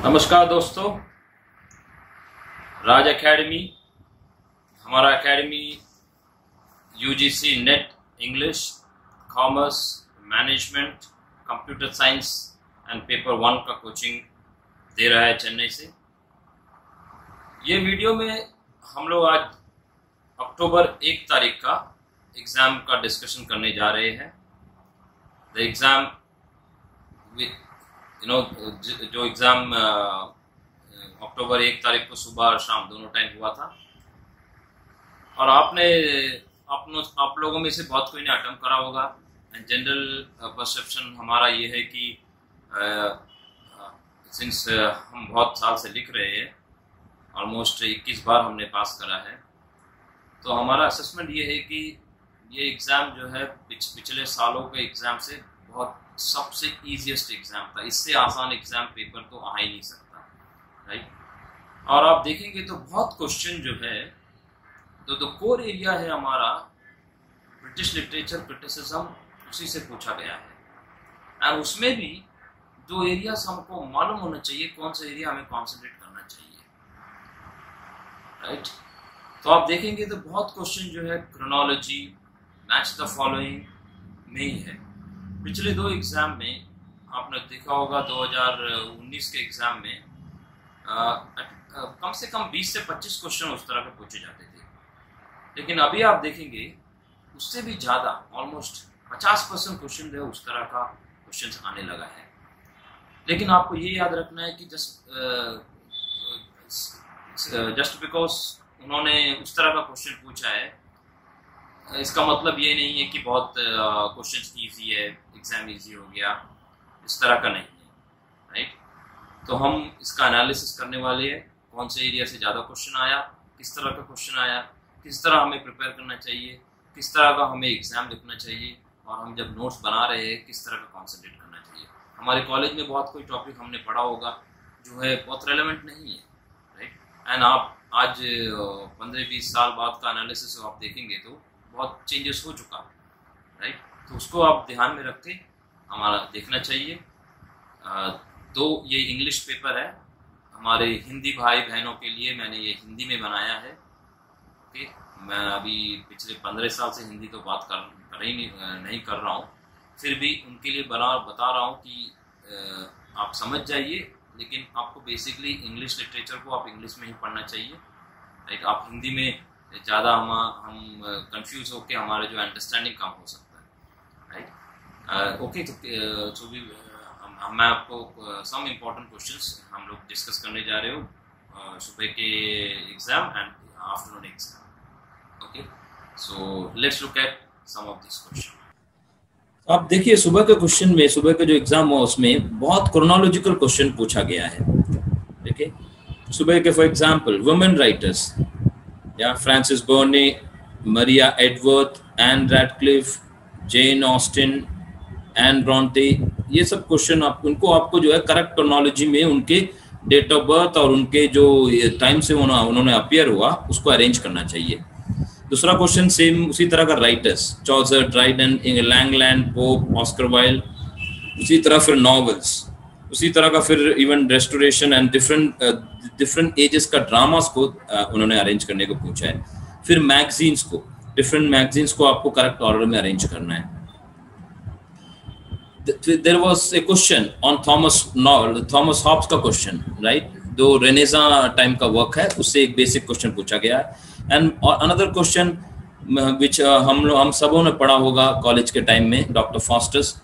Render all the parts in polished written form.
नमस्कार दोस्तों, राज एकेडमी, हमारा academy UGC net English, commerce, management, computer science and paper 1 का कोचिंग दे रहा है चेन्नई से। ये वीडियो में हम लोग आज अक्टूबर 1 तारीख का एग्ज़ाम का डिस्कशन करने जा रहे हैं। द एग्ज़ाम जो एग्ज़ाम अक्टूबर 1 तारीख को सुबह और शाम दोनों टाइम हुआ था, और आप लोगों में से बहुत कोई ने अटेम्प्ट करा होगा। एंड जनरल परसेप्शन हमारा ये है कि सिंस हम बहुत साल से लिख रहे हैं, ऑलमोस्ट 21 बार हमने पास करा है, तो हमारा असेसमेंट ये है कि ये एग्ज़ाम जो है पिछले सालों के एग्ज़ाम से बहुत सबसे ईजीएस्ट एग्ज़ाम था। इससे आसान एग्ज़ाम पेपर तो आ ही नहीं सकता, राइट। और आप देखेंगे तो बहुत क्वेश्चन जो है, तो कोर एरिया है हमारा ब्रिटिश लिटरेचर क्रिटिसिज्म, उसी से पूछा गया है। और उसमें भी दो एरियाज हमको मालूम होना चाहिए, कौन सा एरिया हमें कॉन्सेंट्रेट करना चाहिए, राइट। तो आप देखेंगे तो बहुत क्वेश्चन जो है क्रोनोलॉजी, मैच द फॉलोइंग में ही है। पिछले दो एग्ज़ाम में आपने देखा होगा, 2019 के एग्ज़ाम में कम से कम 20 से 25 क्वेश्चन उस तरह के पूछे जाते थे, लेकिन अभी आप देखेंगे उससे भी ज़्यादा, ऑलमोस्ट 50% क्वेश्चन जो है उस तरह का क्वेश्चन आने लगा है। लेकिन आपको ये याद रखना है कि जस्ट बिकॉज उन्होंने उस तरह का क्वेश्चन पूछा है, इसका मतलब ये नहीं है कि बहुत क्वेश्चन ईजी है, एग्जाम इजी हो गया, इस तरह का नहीं है, राइट। तो हम इसका एनालिसिस करने वाले हैं, कौन से एरिया से ज़्यादा क्वेश्चन आया, किस तरह का क्वेश्चन आया, किस तरह हमें प्रिपेयर करना चाहिए, किस तरह का हमें एग्ज़ाम लिखना चाहिए, और हम जब नोट्स बना रहे हैं किस तरह का कॉन्सेंट्रेट करना चाहिए। हमारे कॉलेज में बहुत कोई टॉपिक हमने पढ़ा होगा जो है बहुत रेलेवेंट नहीं है, राइट। एंड आप आज 15-20 साल बाद का एनालिसिस आप देखेंगे तो बहुत चेंजेस हो चुका, राइट। तो उसको आप ध्यान में रख के हमारा देखना चाहिए। तो ये इंग्लिश पेपर है हमारे हिंदी भाई बहनों के लिए, मैंने ये हिंदी में बनाया है, ओके। मैं अभी पिछले 15 साल से हिंदी तो बात नहीं कर रहा हूँ, फिर भी उनके लिए बता रहा हूँ कि आप समझ जाइए, लेकिन आपको बेसिकली इंग्लिश लिटरेचर को आप इंग्लिश में ही पढ़ना चाहिए, राइट। आप हिंदी में ज़्यादा हम कंफ्यूज होकर हमारे जो अंडरस्टैंडिंग कम हो सकता है, राइट। ओके, तो भी मैं आपको सम इम्पोर्टेंट क्वेश्चंस हम लोग डिस्कस करने जा रहे हो सुबह के exam and afternoon exam, okay. So let's look at some of this question. आप देखिए, सुबह के क्वेश्चन में, सुबह का जो एग्ज़ाम हुआ उसमें बहुत क्रोनोलॉजिकल क्वेश्चन पूछा गया है, देखिए। सुबह के फॉर एग्जाम्पल वुमेन राइटर्स, या Frances Burney, Maria Edgeworth, Ann Radcliffe, Jane Austen, Anne Bronte, ये सब क्वेश्चन आपको जो है करेक्ट क्रोनोलॉजी में उनके डेट ऑफ बर्थ और उनके जो टाइम से उन्होंने अपीयर हुआ उसको अरेंज करना चाहिए। दूसरा क्वेश्चन सेम उसी तरह का, writers Chaucer, Dryden, Langland, Pope, Oscar Wilde, उसी तरह फिर नॉवेल्स, उसी तरह का फिर even Restoration and different ages का ड्रामास को उन्होंने अरेंज करने को पूछा है। फिर मैगजीन्स को, डिफरेंट मैगजीन्स को आपको करेक्ट ऑर्डर में अरेंज करना है। There was a question on Thomas Hobbes का क्वेश्चन, राइट, जो रेनेसा टाइम का वर्क है, उससे एक बेसिक क्वेश्चन पूछा गया है। एंड अनदर क्वेश्चन विच हम सबों ने पढ़ा होगा कॉलेज के टाइम में, doctor fosters,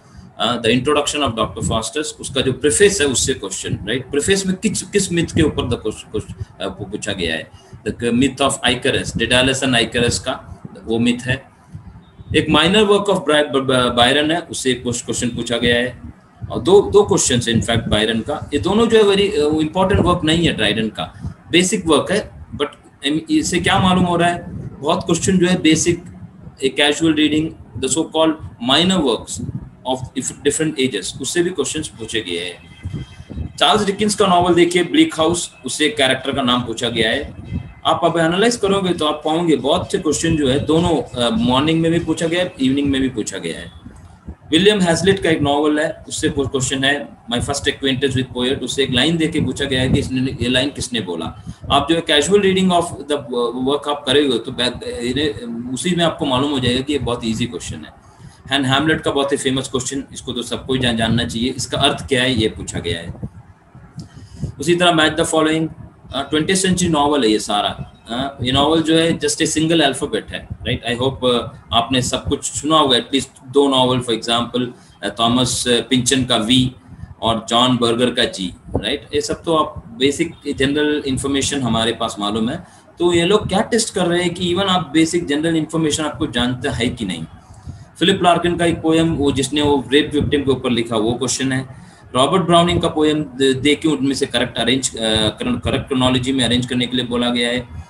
the introduction of doctor fosters, उसका जो प्रीफेस है उससे क्वेश्चन, राइट। प्रीफेस में किस मिथ के ऊपर पूछा गया है, the myth of आइकरस, Dedalus and आइकरस का वो मिथ है। एक माइनर वर्क ऑफ बायरन है, उससे एक क्वेश्चन पूछा गया है, और दो क्वेश्चन है इनफैक्ट बायरन का। ये दोनों जो है वेरी इंपॉर्टेंट वर्क नहीं है ड्राइडन का, बेसिक वर्क है, बट इससे क्या मालूम हो रहा है, बहुत क्वेश्चन जो है basic, a casual reading, the so called minor works of different ages, उससे भी क्वेश्चंस पूछे गए हैं। चार्ल्स डिकिंस का नॉवल देखिए, ब्लीक हाउस, उससे एक कैरेक्टर का नाम पूछा गया है। आप अब एनालाइज करोगे तो आप पाओगे बहुत से क्वेश्चन जो है दोनों मॉर्निंग में भी पूछा गया है, इवनिंग में भी पूछा गया है। विलियम हैजलिट का एक नॉवल है, उससे क्वेश्चन है my first acquaintance with poet, उससे एक लाइन देके पूछा गया है कि इसने ये लाइन किसने बोला। आप जो है casual reading of the work आप करेंगे तो उसी में आपको मालूम हो जाएगा कि ये बहुत इजी क्वेश्चन है। एंड हैमलेट का बहुत ही फेमस क्वेश्चन, इसको तो सबको जानना चाहिए, इसका अर्थ क्या है ये पूछा गया है। उसी तरह match the following 20th century novel है ये सारा। ये नॉवल जो है जस्ट ए सिंगल अल्फाबेट है, राइट। आई होप आपने सब कुछ सुना होगा, at least 2 novel, for example Thomas Pynchon का वी और जॉन बर्गर का जी, राइट। ये सब तो आप बेसिक जनरल इंफॉर्मेशन हमारे पास मालूम है। तो ये लोग क्या टेस्ट कर रहे हैं कि इवन आप बेसिक जनरल इंफॉर्मेशन आपको जानते हैं कि नहीं। फिलिप लार्किन का एक पोएम वो जिसने वो रेप विक्टिम के ऊपर लिखा, वो क्वेश्चन है। रॉबर्ट ब्राउनिंग का पोएम दे के उनमें से करेक्ट क्रोनोलॉजी में अरेंज करने के लिए बोला गया है।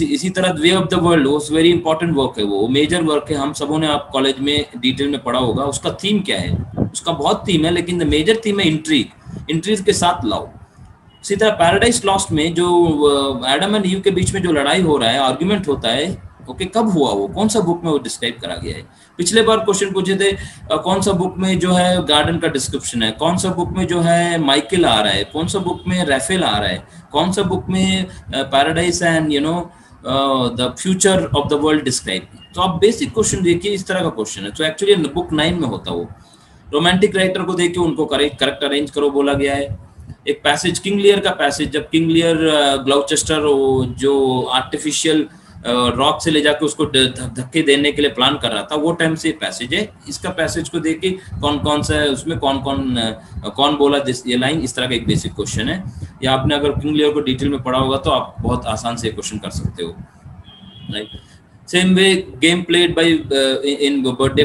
इसी तरह वे ऑफ द वर्ल्ड, वो वेरी इंपॉर्टेंट वर्क है, वो मेजर वर्क है, हम सबों ने आप कॉलेज में डिटेल में पढ़ा होगा। उसका थीम क्या है? उसका बहुत थीम है, लेकिन द मेजर थीम है इंट्रीग के साथ लाओ। इसी तरह पैराडाइज लॉस्ट में जो एडम एंड ईव के बीच में जो लड़ाई हो रहा है, आर्ग्यूमेंट होता है, ओके, कब हुआ वो, कौन सा बुक में वो डिस्क्राइब करा गया है। पिछले बार क्वेश्चन पूछे थे कौन सा बुक में जो है गार्डन का डिस्क्रिप्शन है, कौन सा बुक में जो है माइकल आ रहा है, कौन सा बुक में रैफेल आ रहा है, कौन सा बुक में paradise and the future of the world describe. तो आप बेसिक क्वेश्चन देखिए, इस तरह का क्वेश्चन है। तो एक्चुअली बुक 9 में होता वो। रोमांटिक राइटर को देखिए, उनको करेक्ट अरेंज करो बोला गया है। एक पैसेज किंग लियर का पैसेज, जब किंग लियर ग्लाउचेस्टर जो आर्टिफिशियल रॉक से ले जाके उसको धक्के देने के लिए प्लान कर रहा था, वो टाइम से पैसेज है। इसका पैसेज को देख के कौन कौन सा है, उसमें कौन बोला ये लाइन, इस तरह का एक बेसिक क्वेश्चन है। या आपने अगर किंग लियर को डिटेल में पढ़ा होगा तो आप बहुत आसान से क्वेश्चन कर सकते हो, right. Same way game played by in birthday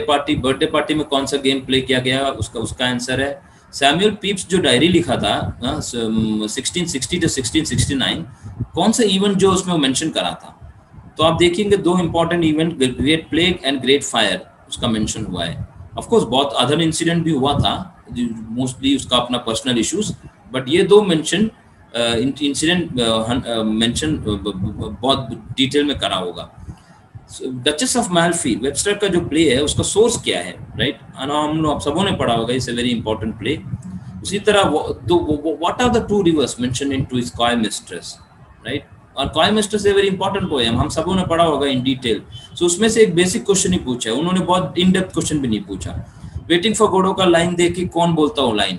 party में कौन सा गेम प्ले किया गया, उसका आंसर है सैमुअल पीप्स जो डायरी लिखा था 1660 to 1669, कौन सा इवेंट जो उसमें मेंशन करा था। तो आप देखेंगे 2 important event, great plague and great fire, उसका मेंशन हुआ है। ऑफ कोर्स बहुत अदर इंसिडेंट भी हुआ था, मोस्टली उसका अपना पर्सनल इश्यूज, बट ये 2 मेंशन इंसिडेंट मेंशन बहुत डिटेल में करा होगा। डचेस ऑफ मैल्फी, वेबस्टर का जो प्ले है उसका सोर्स क्या है, राइट। हम आप सबों ने पढ़ा होगा, it's a very important play. उसी तरह what are the 2 rivers mention in to his coy mistress, right. और coy mistress a very important poem, हम सबों ने पढ़ा होगा इन डिटेल। सो उसमें से एक बेसिक क्वेश्चन ही पूछा है उन्होंने, बहुत इन डेप्थ क्वेश्चन भी नहीं पूछा। वेटिंग फॉर गोडो का लाइन देखिए कौन बोलता हो लाइन।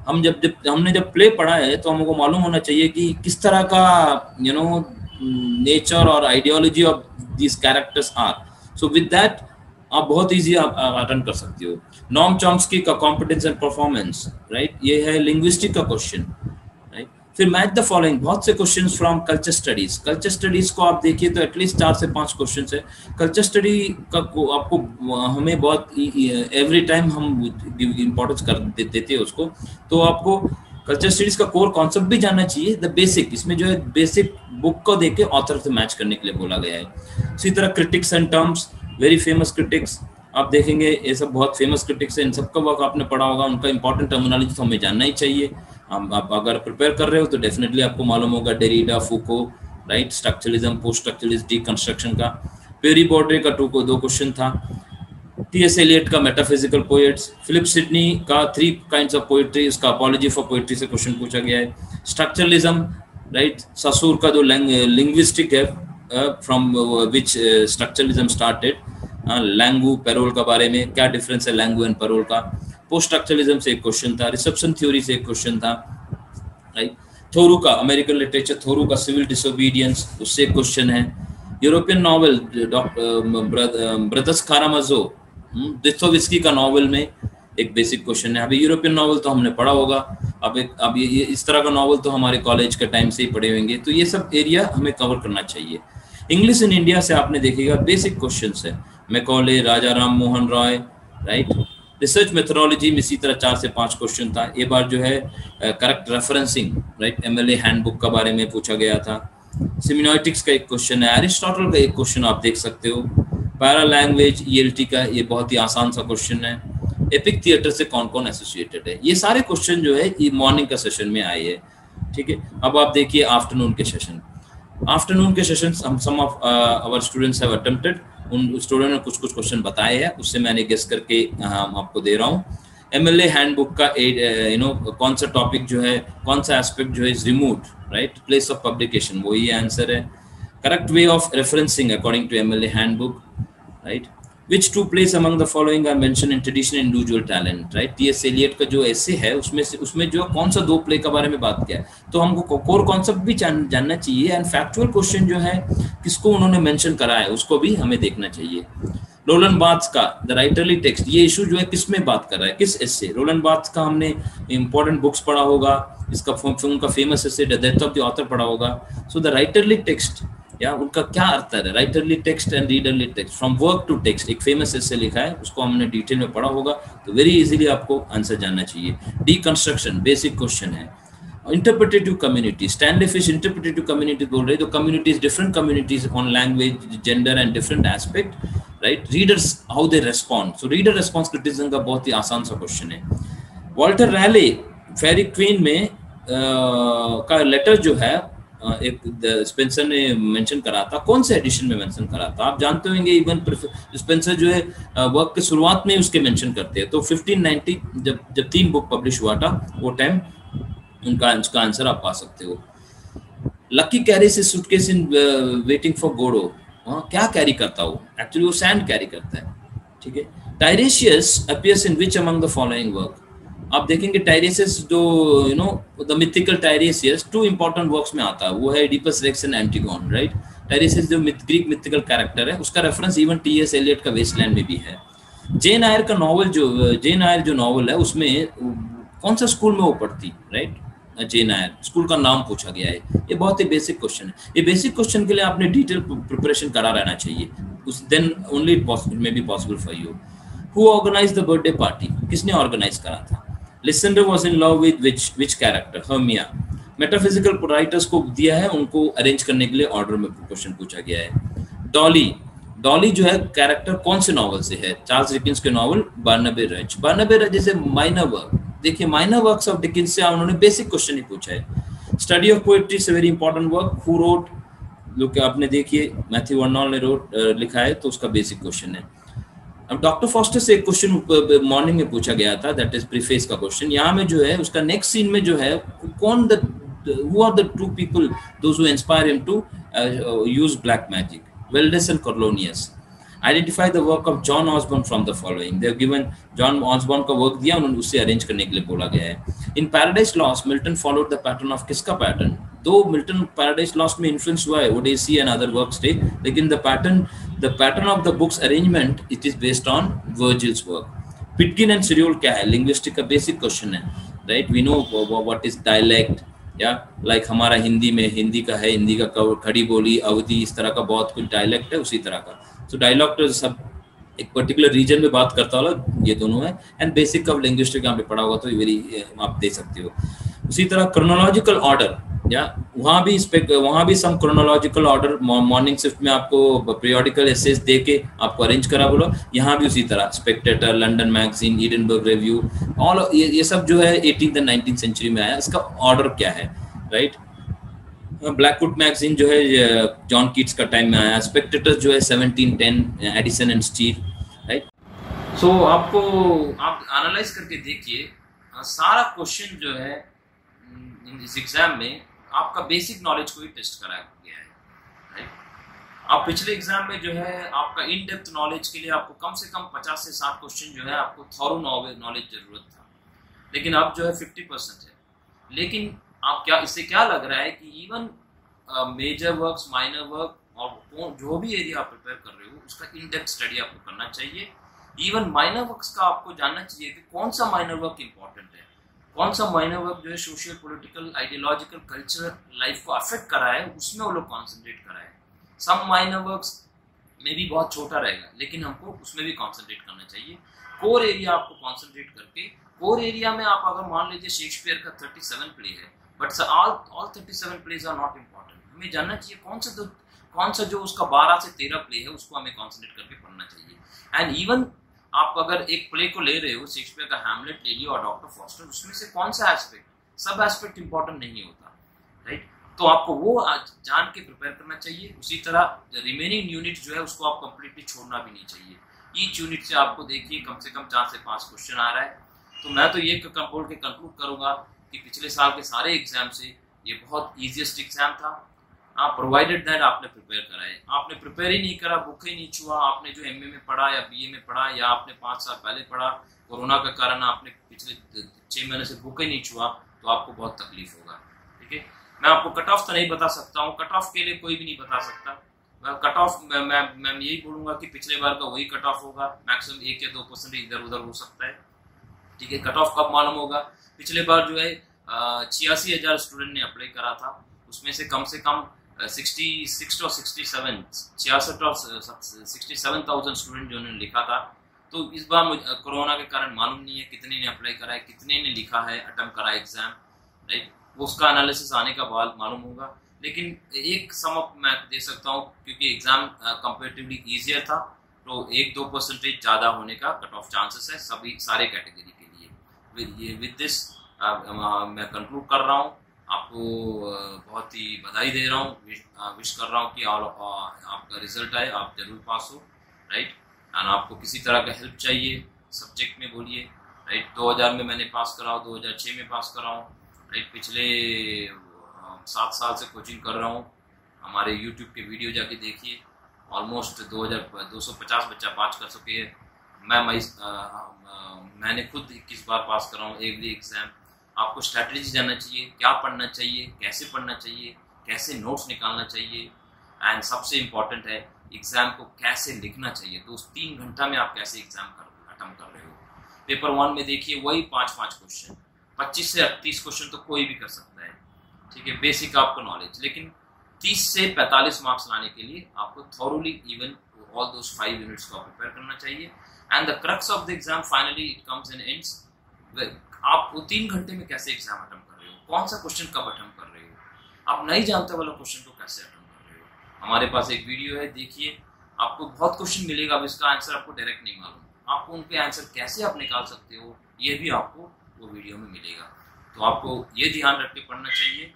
हमने जब प्ले पढ़ा है तो हमको मालूम होना चाहिए कि किस तरह का नेचर और ideology of these characters are. So with that आप बहुत इजी अटेंड कर सकते हो। नॉम चॉम्स्की का कॉम्पिटेंस एंड परफॉर्मेंस, राइट, ये है लिंग्विस्टिक का क्वेश्चन, राइट। फिर मैच द फॉलोइंग, बहुत से questions from culture studies. Culture studies को आप देखिए तो एटलीस्ट 4 से 5 क्वेश्चंस है। कल्चर स्टडी का आपको हमें बहुत एवरी टाइम हम इम्पोर्टेंस कर देते हैं उसको, तो आपको कल्चर स्टडीज का कोर कॉन्सेप्ट भी जानना चाहिए, द बेसिक। इसमें जो है बेसिक बुक को देख के ऑथर से मैच करने के लिए बोला गया है। इसी तरह critics and terms, very famous critics आप देखेंगे, ये सब बहुत फेमस क्रिटिक्स है, इन सबका वर्क आपने पढ़ा होगा। उनका इंपॉर्टेंट टर्मिनोलॉजी तो हमें जानना ही चाहिए। आप अगर प्रिपेयर कर रहे हो तो डेफिनेटली आपको मालूम होगा Derrida, Foucault, right, structuralism, post structuralist, deconstruction का। पेरी बॉर्डरे का 2 क्वेश्चन था। टी.एस. एलियट का मेटाफिजिकल पोएट्स। फिलिप सिडनी का 3 काइंड्स ऑफ पोएट्री, उसका अपॉलॉजी फॉर पोएट्री से क्वेश्चन पूछा गया है। स्ट्रक्चरलिज्म, राइट, ससूर का जो लिंग्विस्टिक है from which structuralism started, langue parole का बारे में क्या डिफरेंस है लैंगू एंड पैरोल का। पोस्ट स्ट्रक्चरलिज्म से एक क्वेश्चन था। रिसेप्शन थ्योरी से एक क्वेश्चन था, राइट। थोरू का अमेरिकन लिटरेचर, थोरू का सिविल डिसोबीडियंस, उससे एक क्वेश्चन है। यूरोपियन नॉवल ब्रदर्स कारामाज़ो, दोस्तोयेव्स्की का नॉवल में एक बेसिक क्वेश्चन है। अभी यूरोपियन नॉवल तो हमने पढ़ा होगा, अब ये इस तरह का नॉवल तो हमारे कॉलेज के टाइम से ही पढ़े होंगे, तो ये सब एरिया हमें कवर करना चाहिए। इंग्लिश इन इंडिया से आपने देखेगा बेसिक क्वेश्चंस है, Macaulay, Raja Ram Mohan Roy, right. Research methodology में इसी तरह 4 से 5 क्वेश्चन था। ये बार जो है correct referencing, right, MLA handbook का बारे में पूछा गया था। सेमिनोटिक्स का एक क्वेश्चन है। एरिस्टोटल का एक क्वेश्चन आप देख सकते हो। पैरा लैंग्वेज ईएलटी का ये बहुत ही आसान सा क्वेश्चन है। एपिक थिएटर से कौन कौन एसोसिएटेड है, ये सारे क्वेश्चन जो है ये मॉर्निंग का सेशन में आए है, ठीक है। अब आप देखिए आफ्टरनून के सेशन। आफ्टरनून के session some of our students have attempted, उन स्टूडेंट ने कुछ कुछ क्वेश्चन बताए हैं, उससे मैंने गेस करके आपको दे रहा हूँ। MLA हैंडबुक का कौन सा टॉपिक जो है, कौन सा एस्पेक्ट जो है is removed, right, place of publication, वही आंसर है। Correct way of referencing according to MLA handbook, right. Which two plays among the following are mentioned in traditional individual talent, right? T.S. Eliot का जो ऐसे है उसमें जो कौन सा 2 प्ले के बारे में बात किया है, तो हमको कोर कॉन्सेप्ट भी जानना चाहिए, एंड फैक्चुअल क्वेश्चन जो है किसको उन्होंने मेंशन करा है उसको भी हमें देखना चाहिए। रोलन बार्थ्स का द राइटरली टेक्स्ट, ये इशू जो है किस में बात कर रहा है, किस एसे। रोलन बार्थ्स का हमने इंपॉर्टेंट बुक्स पढ़ा होगा, इसका उनका famous essay the death of the author पढ़ा होगा। सो द राइटरली टेक्स्ट, या उनका क्या अर्थ है, writerly text and readerly text, from work to text, एक फेमस एसे लिखा है, उसको हमने डिटेल में पढ़ा होगा, तो वेरी इजीली आपको आंसर जानना चाहिए। डीकंस्ट्रक्शन बेसिक क्वेश्चन है। Interpretive community, Stanley fish interpretive community बोल रहे, तो communities, different communities on language, gender and different aspect, right. Readers how they respond, so reader response criticism का बहुत ही आसान सा क्वेश्चन है। वॉल्टर रैले फेरी क्वीन में का लेटर जो है एक स्पेंसर ने मेंशन करा था, कौन से एडिशन में मेंशन करा था आप जानते होंगे। इवन स्पेंसर जो है वर्क के शुरुआत में उसके मेंशन करते हैं, तो 1590 जब 3 बुक पब्लिश हुआ था, वो टाइम उसका आंसर आप पा सकते हो। Lucky carries his suitcase in Waiting for Godot, क्या कैरी करता हो, एक्चुअली वो सैंड कैरी करता है, ठीक है। Tiresias appears in which among the following work, आप देखेंगे टायरेशियस जो the mythical Tiresias 2 important works में आता है, वो है Oedipus Rex and Antigone, right. Tiresias जो ग्रीक मिथिकल कैरेक्टर है, उसका रेफरेंस इवन T.S. एलियट का वेस्टलैंड में भी है। जेन आयर का नॉवल जेन आयर जो नॉवल है, उसमें कौन सा स्कूल में वो पढ़ती, राइट। जेन आयर स्कूल का नाम पूछा गया है, ये बहुत ही बेसिक क्वेश्चन है। ये बेसिक क्वेश्चन के लिए आपने डिटेल प्रिपरेशन करा रहना चाहिए, then only it may be possible for you. Who organised the birthday party, किसने ऑर्गेनाइज करा था। Lysander was in love with which character, Hermia. Metaphysical writers को दिया है, उनको अरेंज करने के लिए ऑर्डर में क्वेश्चन पूछा गया है। डॉली जो है कैरेक्टर कौन से नॉवल से है, चार्ल्स डिकेंस के नॉवल बार्नाबे रज जैसे माइनर वर्क, देखिए माइनर वर्क्स ऑफ डिकेंस से उन्होंने बेसिक क्वेश्चन ही पूछा है। स्टडी ऑफ पोएट्री से very important work, who wrote, जो कि आपने देखिए मैथ्यू वर्नॉल ने लिखा है, तो उसका बेसिक क्वेश्चन है। अब डॉक्टर फॉस्टर से एक क्वेश्चन मॉर्निंग में पूछा गया था, दैट इज प्रीफेस का क्वेश्चन। यहाँ में जो है उसका नेक्स्ट सीन में जो है कौन who are the 2 people those who inspire him to use black magic, Veldis and Cornelius. Identify the work of John Osborne from the following, they have given John Osborne का work दिया, उन्होंने उससे arrange करने के लिए बोला गया है। In Paradise Lost Milton followed the pattern of, किसका pattern, though Milton Paradise Lost में इन्फ्लुएंस हुआ है ओडेसी एंड अदर वर्क्स थे, लेकिन the pattern of the books arrangement it is based on Virgil's work. Pidgin and creole क्या है, linguistic का basic question है, right. We know what is dialect, या लाइक हमारा हिंदी में हिंदी का है, हिंदी का खड़ी बोली, अवधि, इस तरह का बहुत कुछ डायलेक्ट है उसी तरह का। सो डायलॉग सब एक पर्टिकुलर रीजन में बात करता होगा, ये दोनों है। एंड बेसिक ऑफ लिंग्विस्टिक यहाँ पे पढ़ा होगा तो वेरी आप दे सकते हो। उसी तरह क्रोनोलॉजिकल ऑर्डर, या वहाँ भी सम क्रोनोलॉजिकल ऑर्डर मॉर्निंग शिफ्ट में आपको पीरियोडिकल एसेस दे के आपको अरेंज करा बोला, यहाँ भी उसी तरह Spectator, London magazine, Edinburgh review, all ये सब जो है 18th and 19th सेंचुरी में आया। इसका ऑर्डर क्या है, राइट। ब्लैकवुड मैगजीन जो है जॉन कीट्स का टाइम में आया। स्पेक्टेटर जो है 1710, एडिसन एंड स्टील, राइट। सो आपको आप एनालाइज करके देखिए, सारा क्वेश्चन जो है इस एग्जाम में आपका बेसिक नॉलेज को ही टेस्ट कराया गया है, राइट। आप पिछले एग्जाम में जो है आपका इन डेप्थ नॉलेज के लिए आपको कम से कम 50 से 60 क्वेश्चन जो है आपको थॉरो नॉलेज जरूरत था, लेकिन अब जो है 50% है। लेकिन आप क्या इससे क्या लग रहा है कि even major works, minor work और जो भी एरिया आप प्रिपेयर कर रहे हो उसका इन डेप्थ स्टडी आपको करना चाहिए। इवन माइनर वर्क्स का आपको जानना चाहिए कि कौन सा माइनर वर्क इंपॉर्टेंट है, कौन सा माइनर वर्क जो है social, political, ideological, cultural life को अफेक्ट करा है, उसमें वो लोग कॉन्सेंट्रेट करा है। सम माइनर वर्क्स में भी बहुत छोटा रहेगा, लेकिन हमको उसमें भी कॉन्सेंट्रेट करना चाहिए। कोर एरिया आपको कॉन्सेंट्रेट करके, कोर एरिया में आप अगर मान लीजिए शेक्सपियर का 37 प्ले है, but all 37 plays are not important. हमें जानना चाहिए कौन सा जो उसका 12 से 13 प्ले है उसको हमें कॉन्सेंट्रेट करके पढ़ना चाहिए। एंड इवन आप अगर एक प्ले को ले रहे हो, शेक्सपियर का हैमलेट ले लिया और डॉक्टर फॉस्टर, उसमें से कौन सा एस्पेक्ट, सब एस्पेक्ट इंपॉर्टेंट नहीं होता, राइट। तो आपको वो जान के प्रिपेयर करना चाहिए। उसी तरह रिमेनिंग यूनिट जो है उसको आप कंप्लीटली छोड़ना भी नहीं चाहिए। ईच यूनिट से आपको देखिए कम से कम 4 से 5 क्वेश्चन आ रहा है। तो मैं तो ये बोल के कंक्लूड करूंगा कि पिछले साल के सारे एग्जाम से ये बहुत ईजीएस्ट एग्जाम था। प्रोवाइडेड दैट आपने प्रिपेयर करा है। आपने प्रिपेयर ही नहीं करा, बुक ही नहीं छुआ, आपने जो एमए में पढ़ा या बीए में पढ़ा या आपने 5 साल पहले पढ़ा, कोरोना का कारण आपने पिछले 6 महीने से बुक ही नहीं छुआ, तो आपको बहुत तकलीफ होगा। ठीक है, मैं आपको कट ऑफ तो नहीं बता सकता हूँ, कट ऑफ के लिए कोई भी नहीं बता सकता। कट ऑफ मैं यही बोलूंगा कि पिछले बार का वही कट ऑफ होगा, मैक्सिमम 1 या 2% इधर उधर हो सकता है। ठीक है, कट ऑफ कब मालूम होगा? पिछले बार जो है 86,000 स्टूडेंट ने अप्लाई करा था, उसमें से कम 66 और 67 67,000 स्टूडेंट जो उन्होंने लिखा था। तो इस बार मुझे कोरोना के कारण मालूम नहीं है कितने ने अप्लाई करा है, कितने ने लिखा है, अटेम्प्ट करा एग्जाम, राइट। वो उसका एनालिसिस आने का बाद मालूम होगा। लेकिन एक सम अप मैं दे सकता हूँ, क्योंकि एग्जाम कंपेरेटिवली ईजियर था, तो 1-2% ज़्यादा होने का कट ऑफ चांसेस है सारे कैटेगरी के लिए। विद दिस मैं कंक्लूड कर रहा हूँ। आपको बहुत ही बधाई दे रहा हूँ, विश कर रहा हूँ कि आपका रिजल्ट आए, आप जरूर पास हो, राइट। एंड आपको किसी तरह का हेल्प चाहिए सब्जेक्ट में बोलिए, राइट। 2000 में मैंने पास करा हूँ, 2006 में पास करा हूँ, राइट। पिछले 7 साल से कोचिंग कर रहा हूँ। हमारे यूट्यूब के वीडियो जाके देखिए, ऑलमोस्ट 250 बच्चा पास कर चुके हैं। मैंने खुद 21 बार पास कर रहा हूँ एवरी एग्जाम। आपको स्ट्रैटेजी जानना चाहिए, क्या पढ़ना चाहिए, कैसे पढ़ना चाहिए, कैसे नोट्स निकालना चाहिए, एंड सबसे इम्पॉर्टेंट है एग्जाम को कैसे लिखना चाहिए। तो उस 3 घंटा में आप कैसे एग्जाम अटेम्प्ट कर रहे हो। पेपर 1 में देखिए वही 5-5 क्वेश्चन, 25 से 38 क्वेश्चन तो कोई भी कर सकता है, ठीक है, बेसिक आपको नॉलेज। लेकिन 30 से 45 मार्क्स लाने के लिए आपको thoroughly even all those 5 units को प्रिपेयर करना चाहिए। And the crux of the exam finally it comes and ends, आप वो 3 घंटे में कैसे एग्जाम अटेम्प्ट कर रहे हो, कौन सा क्वेश्चन कब अटेम्प्ट कर रहे हो, आप नहीं जानते वाला क्वेश्चन को कैसे अटेम्प्ट कर रहे हो। हमारे पास एक वीडियो है, देखिए, आपको बहुत क्वेश्चन मिलेगा, अब इसका आंसर आपको डायरेक्ट नहीं मालूम, आपको उनके आंसर कैसे आप निकाल सकते हो ये भी आपको वो वीडियो में मिलेगा। तो आपको ये ध्यान रख के पढ़ना चाहिए।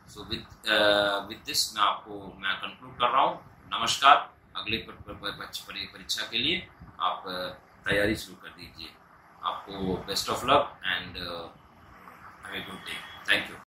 सो विद दिस मैं कंक्लूड कर रहा हूँ। नमस्कार। अगले परीक्षा के लिए आप तैयारी शुरू कर दीजिए। आपको best of luck and have a good day. Thank you.